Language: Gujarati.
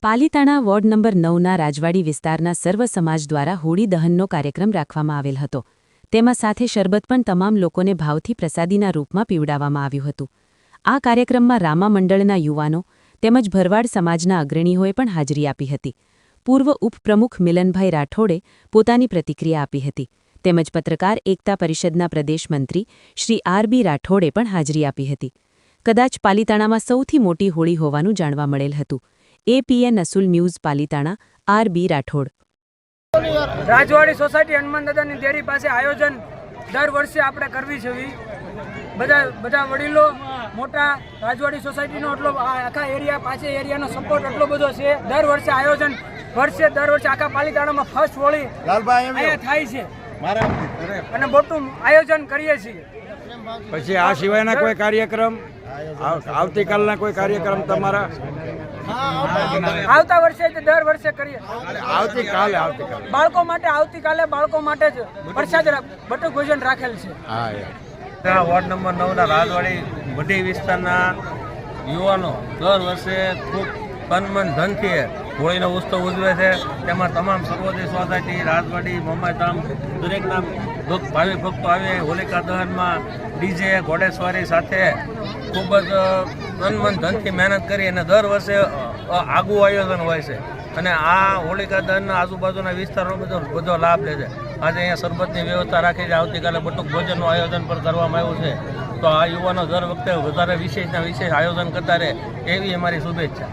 પાલીતાણા વોર્ડ નંબર 9ના રાજવાડી વિસ્તારના સર્વ સમાજ દ્વારા હોળી દહનનો કાર્યક્રમ રાખવામાં આવેલ હતો. તેમાં સાથે શરબત પણ તમામ લોકોને ભાવથી પ્રસાદીના રૂપમાં પીવડાવવામાં આવ્યું હતું. આ કાર્યક્રમમાં રામા મંડળના યુવાનો તેમજ ભરવાડ સમાજના અગ્રણીઓએ પણ હાજરી આપી હતી. પૂર્વ ઉપપ્રમુખ મિલનભાઈ રાઠોડે પોતાની પ્રતિક્રિયા આપી હતી. તેમજ પત્રકાર એકતા પરિષદના પ્રદેશ મંત્રી શ્રી આર.બી. રાઠોડે પણ હાજરી આપી હતી. કદાચ પાલીતાણામાં સૌથી મોટી હોળી હોવાનું જાણવા મળેલ હતું. APN અસુલ news Palitana R B. Rathod. Rajwadi society Hanuman દાદાની ડેરી પાસે આયોજન દર વર્ષે આપણે કરવી છે. બધા વડીલો મોટા રાજવાડી સોસાયટીનો એટલો આખા એરિયા પાસે એરિયાનો સપોર્ટ એટલો બધો છે. દર વર્ષે આયોજન દર વર્ષે આખા પાલીતાણામાં ફર્સ્ટ હોળી અહીંયા થાય છે અને મોટું આયોજન કરીએ છીએ. પછી આ સિવાયના કોઈ કાર્યક્રમ આવતીકાલના કોઈ કાર્યક્રમ તમારા આવતા વર્ષે દર વર્ષે કરીએ. આવતીકાલે બાળકો માટે જ પ્રસાદ બટુક ભોજન રાખેલ છે. વોર્ડ નંબર 9ના રાજવાડી વઢી વિસ્તારના યુવાનો દર વર્ષે ખૂબ તન મન ધનથી હોળીનો ઉત્સવ ઉજવે છે. તેમાં તમામ સર્વોદય સોસાયટી રાજવાડી મમાધામ દરેકના ભાવિ ભક્તો આવે હોલિકા દહનમાં ડીજે ઘોડેસવારી સાથે ખૂબ જ તન મન ધનથી મહેનત કરી અને દર વર્ષે આગવું આયોજન હોય છે. અને આ હોલિકા દહનના આજુબાજુના વિસ્તારો બધો લાભ લે છે. આજે અહીંયા શરબતની વ્યવસ્થા રાખી છે. આવતીકાલે બટુક ભોજનનું આયોજન પણ કરવામાં આવ્યું છે. તો આ યુવાનો દર વખતે વધારે વિશેષ આયોજન કરતા રહે એવી અમારી શુભેચ્છા.